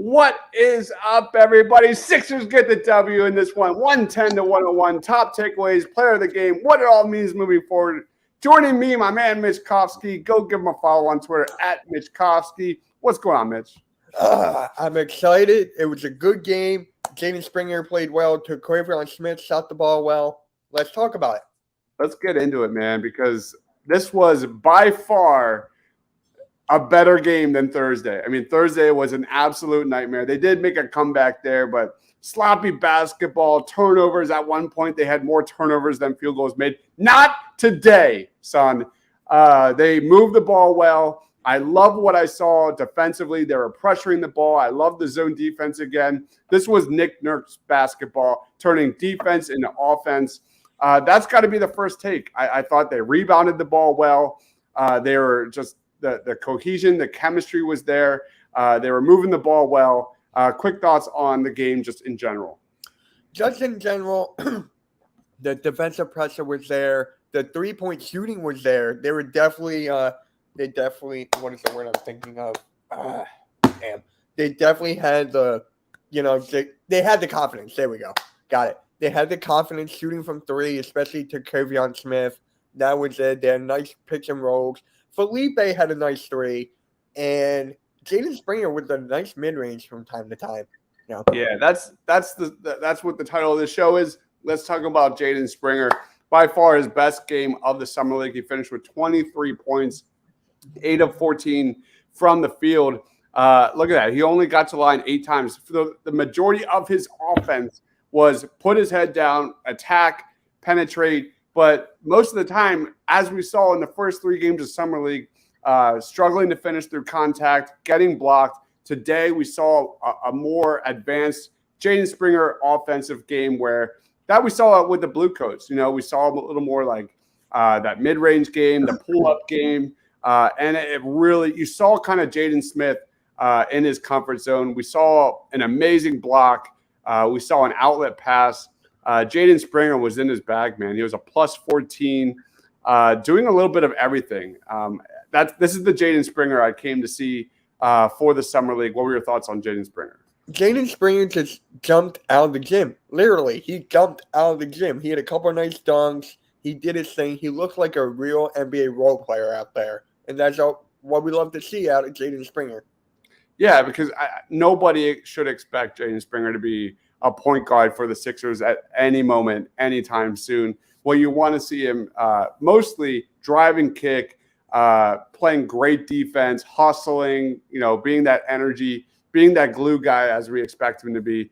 What is up, everybody? Sixers get the W in this one, 110-101. Top takeaways, player of the game, what it all means moving forward. Joining me, my man, Mitch Kofsky. Go give him a follow on Twitter, @Mitch Kofsky. What's going on, Mitch? I'm excited. It was a good game. Jaden Springer played well. Jaden Smith shot the ball well. Let's talk about it. Let's get into it, man, because this was by far a better game than Thursday. I mean, Thursday was an absolute nightmare. They did make a comeback there, but sloppy basketball, turnovers. At one point, they had more turnovers than field goals made. Not today, son. They moved the ball well. I love what I saw defensively. They were pressuring the ball. I love the zone defense again. This was Nick Nurse basketball, turning defense into offense. That's got to be the first take. I thought they rebounded the ball well. They were just the cohesion, the chemistry was there. They were moving the ball well. Quick thoughts on the game just in general. Just in general, the defensive pressure was there. The three-point shooting was there. They were definitely what is the word I'm thinking of? They definitely had they had the confidence. There we go. Got it. They had the confidence shooting from three, especially to Jaden Smith. That was it. They had nice picks and rolls. Felipe had a nice three, and Jaden Springer with a nice mid-range from time to time. Yeah, that's what the title of the show is. Let's talk about Jaden Springer. By far his best game of the Summer League. He finished with 23 points, 8 of 14 from the field. Look at that. He only got to the line 8 times. The majority of his offense was put his head down, attack, penetrate. But most of the time, as we saw in the first 3 games of Summer League, struggling to finish through contact, getting blocked. Today, we saw a more advanced Jaden Springer offensive game where that we saw with the Blue Coats. We saw a little more like that mid-range game, the pull-up game. And it really, you saw kind of Jaden Smith in his comfort zone. We saw an amazing block. We saw an outlet pass. Jaden Springer was in his bag, man. He was a plus 14, doing a little bit of everything. This is the Jaden Springer I came to see for the Summer League. What were your thoughts on Jaden Springer? Jaden Springer just jumped out of the gym. Literally, he jumped out of the gym. He had a couple of nice dunks. He did his thing. He looked like a real NBA role player out there. And that's what we love to see out of Jaden Springer. Yeah, because nobody should expect Jaden Springer to be a point guard for the Sixers at any moment, anytime soon. Well, you want to see him mostly drive and kick, playing great defense, hustling, being that energy, being that glue guy as we expect him to be.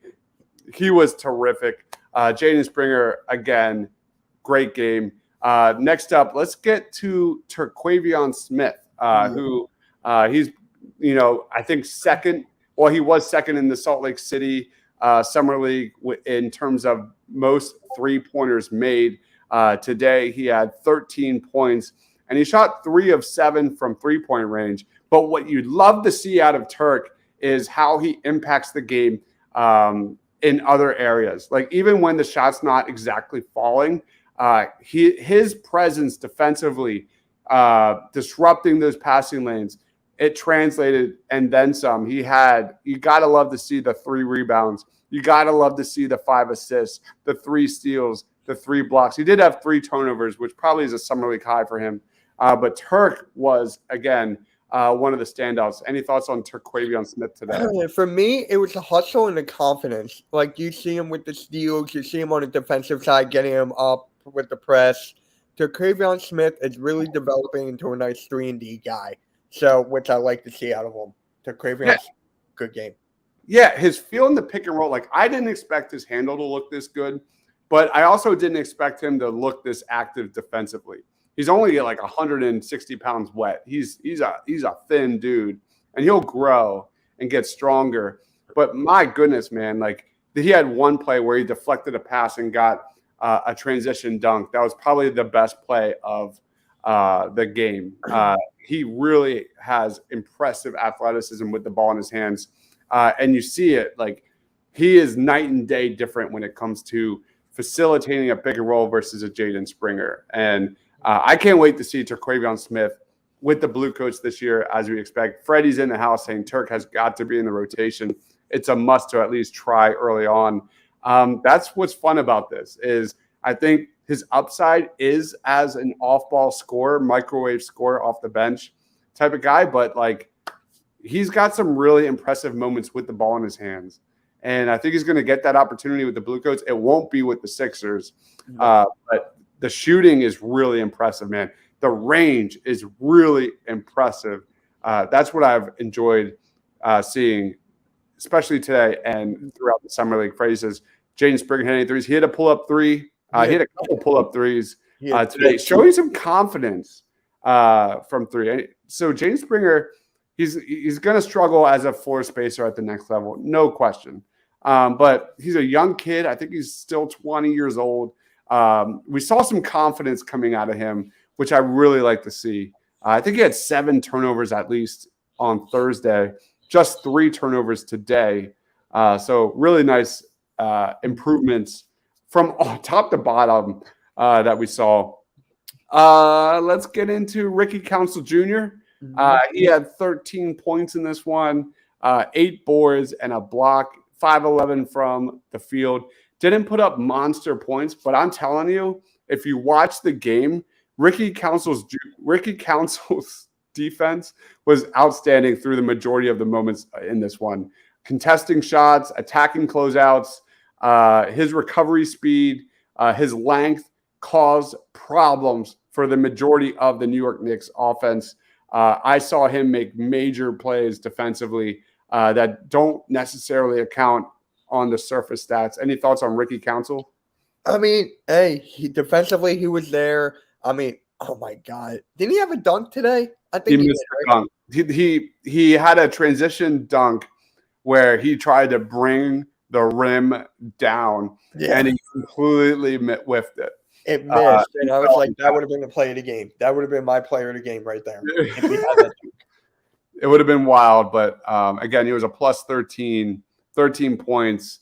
He was terrific. Jaden Springer, again, great game. Next up, let's get to Jaden Smith, who he's, I think second. Well, he was second in the Salt Lake City Summer League in terms of most three-pointers made. Today, he had 13 points, and he shot 3 of 7 from three-point range. But what you'd love to see out of Turk is how he impacts the game in other areas. Like even when the shot's not exactly falling, his presence defensively, disrupting those passing lanes, it translated and then some. You got to love to see the 3 rebounds. You got to love to see the 5 assists, the 3 steals, the 3 blocks. He did have 3 turnovers, which probably is a Summer League high for him. But Turk was, again, one of the standouts. Any thoughts on Jaden Smith today? For me, it was the hustle and the confidence. Like you see him with the steals, you see him on the defensive side getting him up with the press. Jaden Smith is really developing into a nice 3-and-D guy. So, which I like to see out of him. Good game. Yeah, his feel in the pick and roll. Like, I didn't expect his handle to look this good, but I also didn't expect him to look this active defensively. He's only like 160 pounds wet. He's a thin dude, and he'll grow and get stronger. But my goodness, man, like he had one play where he deflected a pass and got a transition dunk. That was probably the best play of the game. He really has impressive athleticism with the ball in his hands. And you see it, like he is night and day different when it comes to facilitating a pick and roll versus a Jaden Springer. And I can't wait to see Jaden Smith with the Blue Coats this year, as we expect. Freddie's in the house saying Turk has got to be in the rotation. it's a must to at least try early on. That's what's fun about this is I think his upside is as an off-ball scorer, microwave scorer off the bench type of guy, but like he's got some really impressive moments with the ball in his hands. And I think he's going to get that opportunity with the Bluecoats. It won't be with the Sixers, but the shooting is really impressive, man. The range is really impressive. That's what I've enjoyed seeing, especially today and throughout the summer league phases. Jaden Springer hit any threes. He had a pull-up three. He hit a couple pull-up threes today, showing some confidence from three. So Jaden Springer, he's going to struggle as a floor spacer at the next level, no question. But he's a young kid. I think he's still 20 years old. We saw some confidence coming out of him, which I really like to see. I think he had 7 turnovers at least on Thursday, just 3 turnovers today. So really nice improvements from top to bottom that we saw. Let's get into Ricky Council Jr. He had 13 points in this one, 8 boards and a block, 5-11 from the field. Didn't put up monster points, but I'm telling you, if you watch the game, Ricky Council's defense was outstanding through the majority of the moments in this one. Contesting shots, attacking closeouts, his recovery speed, his length caused problems for the majority of the New York Knicks offense. I saw him make major plays defensively that don't necessarily account on the surface stats. Any thoughts on Ricky Council? I mean, hey, defensively he was there. I mean, oh my God, didn't he have a dunk today? I think he missed a dunk. He had a transition dunk where he tried to bring the rim down, and he completely whiffed it. It missed, and I was like, that would have been the play of the game. That would have been my player of the game right there. If he had that dunk. It would have been wild, but again, he was a plus 13 points,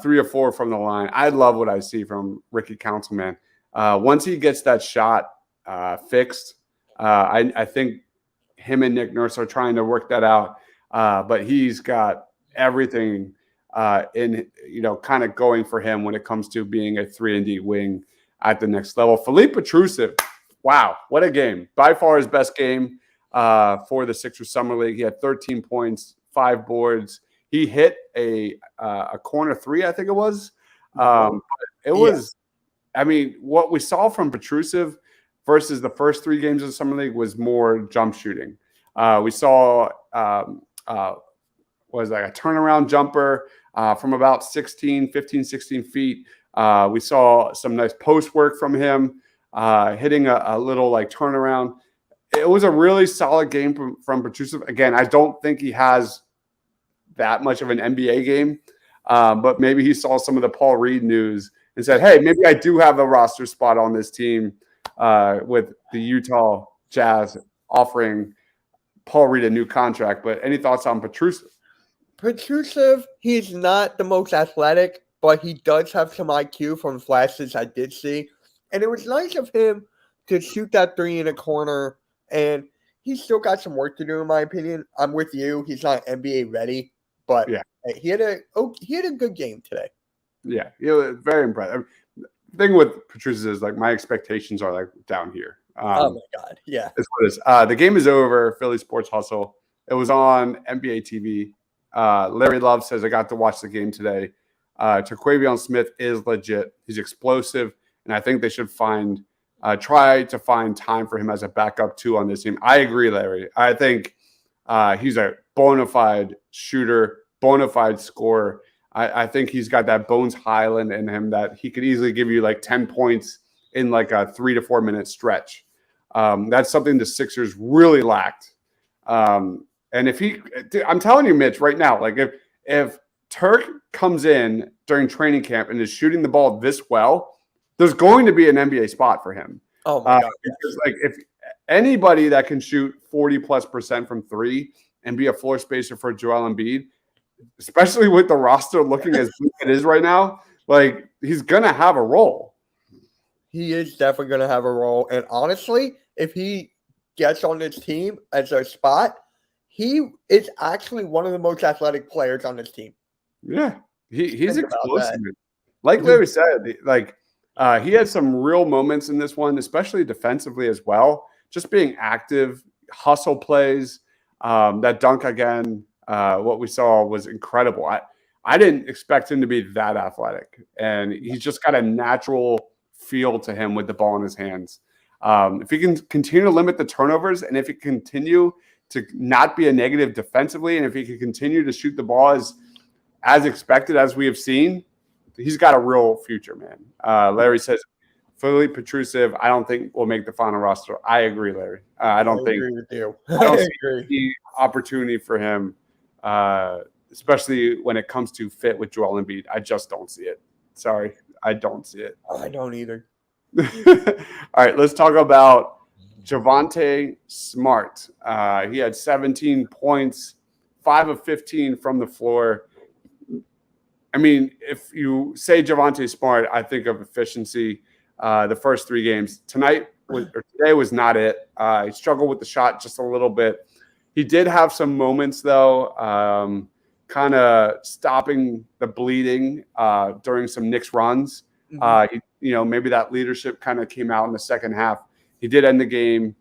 3 or 4 from the line. I love what I see from Ricky Council, man. Once he gets that shot fixed, I think him and Nick Nurse are trying to work that out, but he's got everything in, kind of going for him when it comes to being a 3-and-D wing at the next level. Philippe Petrusev, wow, what a game. By far his best game for the Sixers Summer League. He had 13 points, 5 boards. He hit a corner 3, I think it was. I mean, what we saw from Petrusev versus the first 3 games of the Summer League was more jump shooting. We saw was like a turnaround jumper from about 15, 16 feet. We saw some nice post work from him, hitting a little like turnaround. It was a really solid game from Petrusev. Again, I don't think he has that much of an NBA game, but maybe he saw some of the Paul Reed news and said, hey, maybe I do have a roster spot on this team with the Utah Jazz offering Paul Reed a new contract. But any thoughts on Petrusev? Petrusev, he's not the most athletic, but he does have some IQ from flashes I did see. And it was nice of him to shoot that 3 in a corner. And he's still got some work to do, in my opinion. I'm with you. He's not NBA ready, but he had a good game today. Yeah, very impressive. The thing with Petrusev is like my expectations are like down here. Oh my God, yeah. That's what it is. The game is over. Philly Sports Hustle. It was on NBA TV. Larry Love says I got to watch the game today. Terquavion Smith is legit. He's explosive, and I think they should try to find time for him as a backup too on this team. I agree, Larry. I think he's a bona fide shooter, bona fide scorer. I think he's got that Bones Highland in him that he could easily give you like 10 points in like a 3 to 4 minute stretch. That's something the Sixers really lacked. And I'm telling you, Mitch, right now, like if Turk comes in during training camp and is shooting the ball this well, there's going to be an NBA spot for him. Oh my God! Because like if anybody that can shoot 40+% from 3 and be a floor spacer for Joel Embiid, especially with the roster looking as good as it is right now, like he's gonna have a role. He is definitely gonna have a role, and honestly, if he gets on this team as a spot, he is actually one of the most athletic players on this team. Yeah, he's Think about explosive. that. Like Larry said, he had some real moments in this one, especially defensively as well. Just being active, hustle plays, that dunk again. What we saw was incredible. I didn't expect him to be that athletic, and he's just got a natural feel to him with the ball in his hands. If he can continue to limit the turnovers, and if he can continue to not be a negative defensively, and if he can continue to shoot the ball as expected, as we have seen, he's got a real future, man. Larry says, fully Petrusev, I don't think will make the final roster. I agree, Larry. I agree with you. I don't see any opportunity for him, especially when it comes to fit with Joel Embiid. I just don't see it. Sorry, I don't see it. I don't either. All right, let's talk about Javonte Smart. He had 17 points, 5 of 15 from the floor. I mean, if you say Javonte Smart, I think of efficiency. The first 3 games today was not it. He struggled with the shot just a little bit. He did have some moments though, kind of stopping the bleeding during some Knicks runs. Maybe that leadership kind of came out in the second half. He did end the game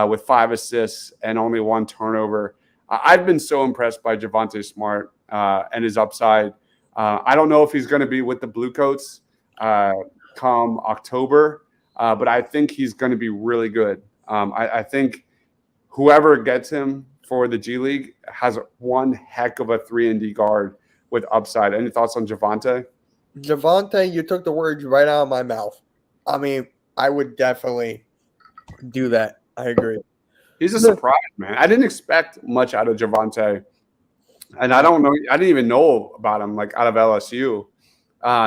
with 5 assists and only 1 turnover. I've been so impressed by Javonte Smart and his upside. I don't know if he's going to be with the Bluecoats come October, but I think he's going to be really good. I think whoever gets him for the G League has one heck of a 3-and-D guard with upside. Any thoughts on Javonte? Javonte, you took the words right out of my mouth. I mean, I would definitely do that. I agree. He's a surprise, man. I didn't expect much out of Javonte. And I didn't even know about him like out of LSU.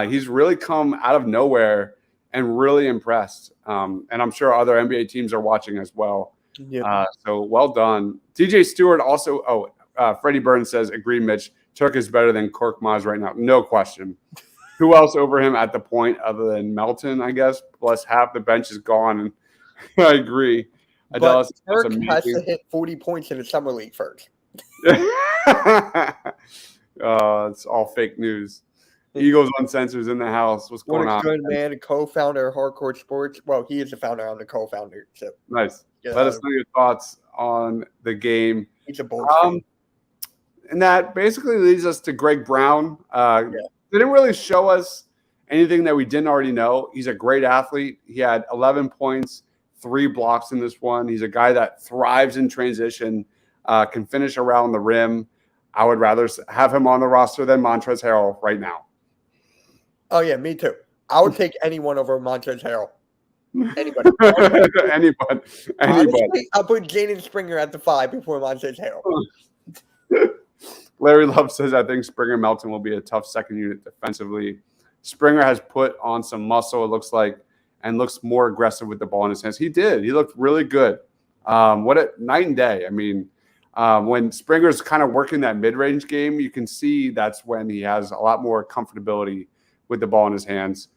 He's really come out of nowhere and really impressed. And I'm sure other NBA teams are watching as well. Yeah. So well done. DJ Stewart also, Freddie Burns says, agree, Mitch. Turk is better than Korkmaz right now. No question. Who else over him at the point other than Melton, I guess? Plus half the bench is gone. And I agree. But Turk has to hit 40 points in the summer league first. It's all fake news. Eagles Uncensored in the house. What's going on? What a good man, co-founder of Hardcore Sports. Well, he is the founder. I'm the co-founder. So nice. Let us know your thoughts on the game. He's a bold and that basically leads us to Greg Brown. Didn't really show us anything that we didn't already know. He's a great athlete. He had 11 points, 3 blocks in this one. He's a guy that thrives in transition, can finish around the rim. I would rather have him on the roster than Montrezl Harrell right now. Oh, yeah, me too. I would take anyone over Montrezl Harrell. Anybody. Anybody. Honestly, I'll put Jaden Springer at the 5 before Montrezl Harrell. Larry Love says, I think Springer Melton will be a tough second unit defensively. Springer has put on some muscle, it looks like, and looks more aggressive with the ball in his hands. He did. He looked really good. What a night and day. I mean, when Springer's kind of working that mid-range game, you can see that's when he has a lot more comfortability with the ball in his hands.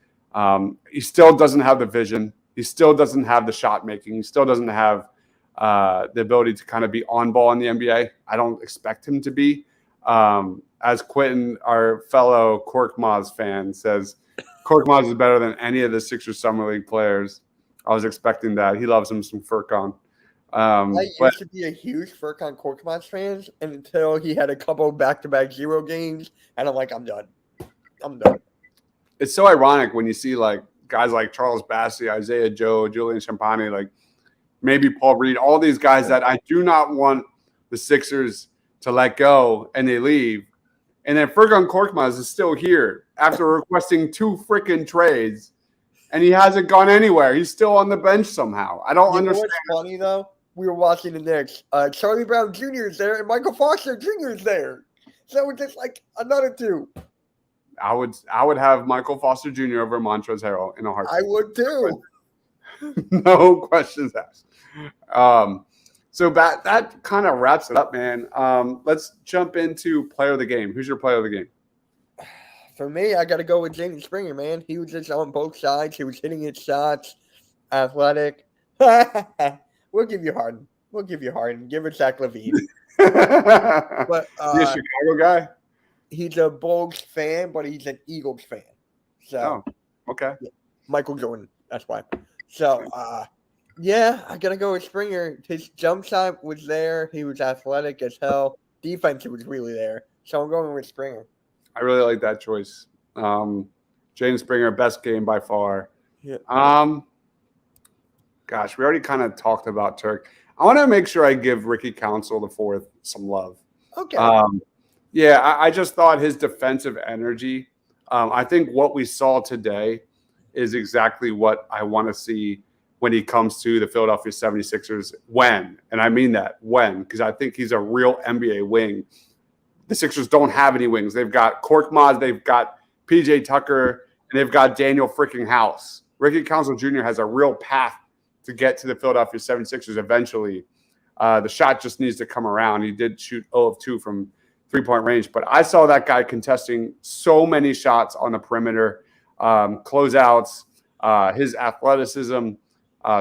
He still doesn't have the vision. He still doesn't have the shot making. He still doesn't have the ability to kind of be on ball in the NBA. I don't expect him to be. As Quentin, our fellow Korkmaz fan, says, Korkmaz is better than any of the Sixers Summer League players. I was expecting that. He loves him some Furkan. I used to be a huge Furkan Korkmaz fan until he had a couple back-to-back 0 games, and I'm like, I'm done. It's so ironic when you see like guys like Charles Bassey, Isaiah Joe, Julian Champagny, like maybe Paul Reed, all these guys that I do not want the Sixers to let go, and they leave. And then Furkan Korkmaz is still here after requesting 2 freaking trades, and he hasn't gone anywhere. He's still on the bench somehow. I don't understand. What's funny, though? We were watching the Knicks. Charlie Brown Jr. is there, and Michael Foster Jr. is there. So we're just like another 2. I would have Michael Foster Jr. over Montrezl Harrell in a heartbeat. I would too. No questions asked. So that kind of wraps it up, man. Let's jump into player of the game. Who's your player of the game? For me, I got to go with Jaden Springer, man. He was just on both sides. He was hitting his shots, athletic. We'll give you Harden. Give it Zach LaVine. But You a Chicago guy? he's a Bulls fan, but he's an Eagles fan. So, Okay. yeah, Michael Jordan. That's why. So, yeah, I gotta go with Springer. His jump shot was there. He was athletic as hell. Defense was really there. So I'm going with Springer. I really like that choice. Jaden Springer, best game by far. Yeah. Gosh, we already kind of talked about Turk. I want to make sure I give Ricky Council the fourth some love. Okay. Yeah, I just thought his defensive energy. I think what we saw today is exactly what I want to see when he comes to the Philadelphia 76ers. When, and I mean that, when, because I think he's a real NBA wing. The Sixers don't have any wings. They've got Korkmaz, they've got PJ Tucker, and they've got Daniel freaking House. Ricky Council Jr. has a real path to get to the Philadelphia 76ers eventually. The shot just needs to come around. He did shoot 0 of 2 from three-point range, but I saw that guy contesting so many shots on the perimeter, closeouts, his athleticism,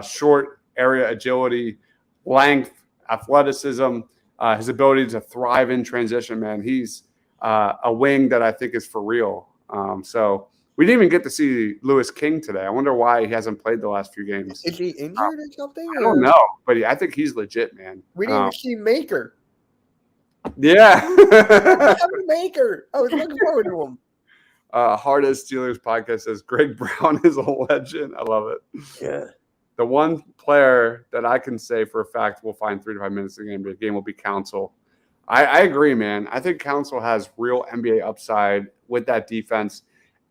short area agility, length, athleticism, his ability to thrive in transition, man. He's a wing that I think is for real. So we didn't even get to see Lewis King today. I wonder why he hasn't played the last few games. Is he injured or something? I don't know, but I think he's legit, man. We didn't even see Maker. Yeah. Maker. I was looking forward to him. Hardest Steelers podcast says Greg Brown is a legend. I love it. Yeah. The one player that I can say for a fact will find 3 to 5 minutes in the game will be Council. I agree, man. I think Council has real NBA upside with that defense.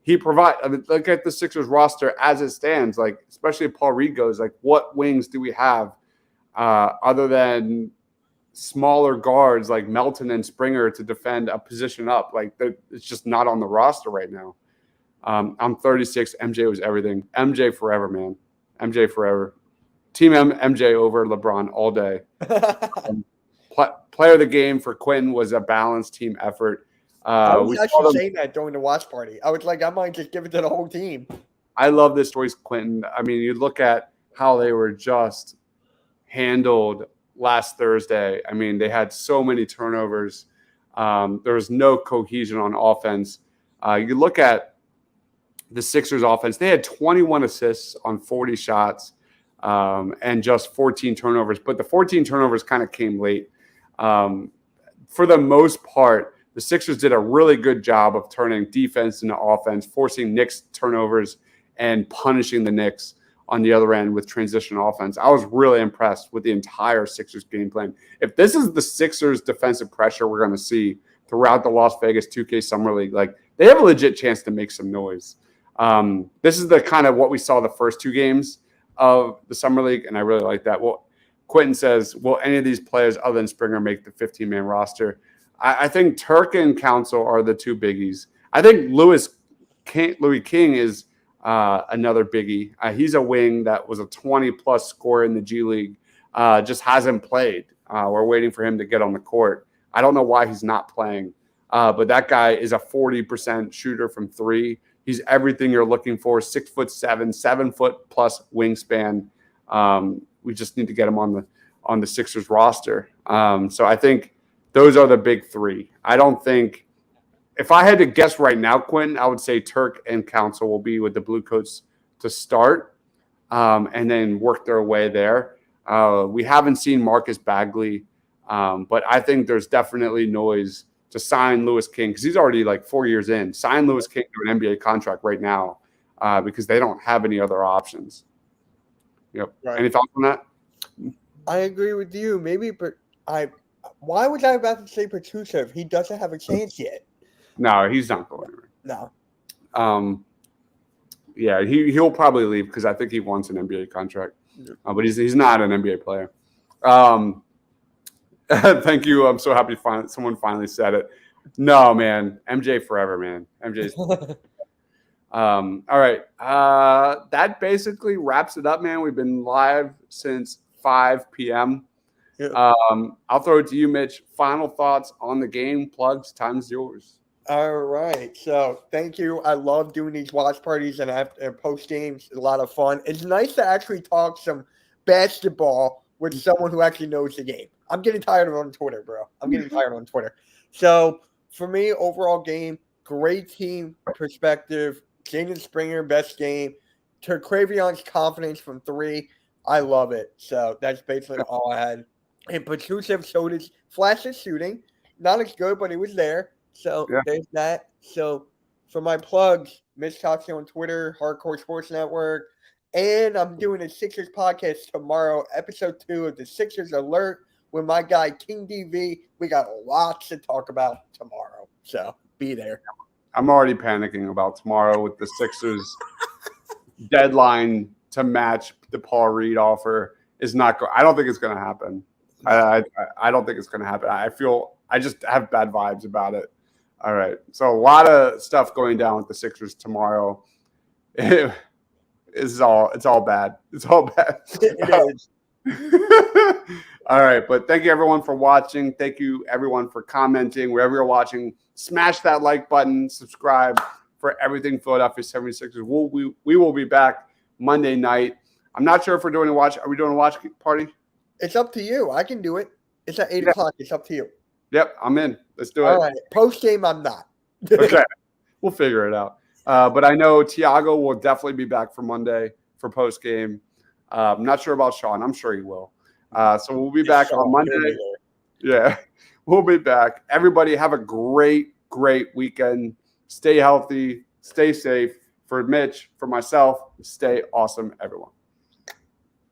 He provides. I mean, look at the Sixers roster as it stands. Like, especially if Paul Reed goes, like, what wings do we have other than smaller guards like Melton and Springer to defend a position up? Like, it's just not on the roster right now. I'm 36. MJ was everything. MJ forever, man. MJ forever. Team MJ over LeBron all day. Player of the game for Quentin was a balanced team effort. I was actually saying that during the watch party. I was like, I might just give it to the whole team. I love this choice, Quentin. I mean, you look at how they were just handled last Thursday. I mean, they had so many turnovers. There was no cohesion on offense. You look at the Sixers offense, they had 21 assists on 40 shots and just 14 turnovers. But the 14 turnovers kind of came late. For the most part, the Sixers did a really good job of turning defense into offense, forcing Knicks turnovers and punishing the Knicks on the other end with transition offense. I was really impressed with the entire Sixers game plan. If this is the Sixers defensive pressure we're going to see throughout the Las Vegas 2K Summer League, like, they have a legit chance to make some noise. This is the kind of what we saw the first 2 games of the Summer League, and I really like that. Well, Quentin says, will any of these players other than Springer make the 15-man roster? I think Turk and Council are the 2 biggies. I think Louis King is another biggie. He's a wing that was a 20-plus scorer in the G League, just hasn't played. We're waiting for him to get on the court. I don't know why he's not playing, but that guy is a 40% shooter from 3. He's everything you're looking for, 6'7", 7-foot-plus wingspan. We just need to get him on the Sixers roster. So I think those are the big 3. I don't think – if I had to guess right now, Quentin, I would say Turk and Council will be with the Bluecoats to start and then work their way there. We haven't seen Marcus Bagley, but I think there's definitely noise to sign Louis King because he's already like 4 years in. Sign Louis King to an NBA contract right now because they don't have any other options. Yep. Right. Any thoughts on that? I agree with you. Maybe, but why was I about to say Petrusev? He doesn't have a chance yet. No, he's not going anywhere. No. Yeah, he'll probably leave because I think he wants an NBA contract, but he's not an NBA player. Thank you. I'm so happy someone finally said it. No, man, MJ forever, man. MJ's. All right. That basically wraps it up, man. We've been live since 5 p.m. Yeah. I'll throw it to you, Mitch. Final thoughts on the game. Plugs. Time's yours. All right. So thank you. I love doing these watch parties and post games. A lot of fun. It's nice to actually talk some basketball with someone who actually knows the game. I'm getting tired of it on Twitter, bro. I'm getting tired on Twitter. So for me, overall game, great team perspective. Jaden Springer, best game. Terquavion's confidence from 3. I love it. So that's basically all I had. And Petrusev showed his flash of shooting. Not as good, but he was there. So there's that. So for my plugs, Mitch talks on Twitter, Hardcore Sports Network. And I'm doing a Sixers podcast tomorrow, episode 2 of the Sixers Alert with my guy King DV. We got lots to talk about tomorrow. So be there. I'm already panicking about tomorrow with the Sixers deadline to match the Paul Reed offer is not going. I don't think it's going to happen. I don't think it's going to happen. I just have bad vibes about it. All right. So a lot of stuff going down with the Sixers tomorrow. It's all bad. It's all bad. It is. All right. But thank you everyone for watching. Thank you everyone for commenting. Wherever you're watching, smash that like button, subscribe for everything Philadelphia 76ers. We will be back Monday night. I'm not sure if we're doing a watch. Are we doing a watch party? It's up to you. I can do it. It's at 8 o'clock. It's up to you. Yep, I'm in. Let's do it. All right. Post game, I'm not. Okay. We'll figure it out. But I know Tiago will definitely be back for Monday for post game. I'm not sure about Sean. I'm sure he will. So we'll be back on Monday. Yeah, we'll be back. Everybody have a great weekend. Stay healthy. Stay safe. For Mitch, for myself, stay awesome, everyone.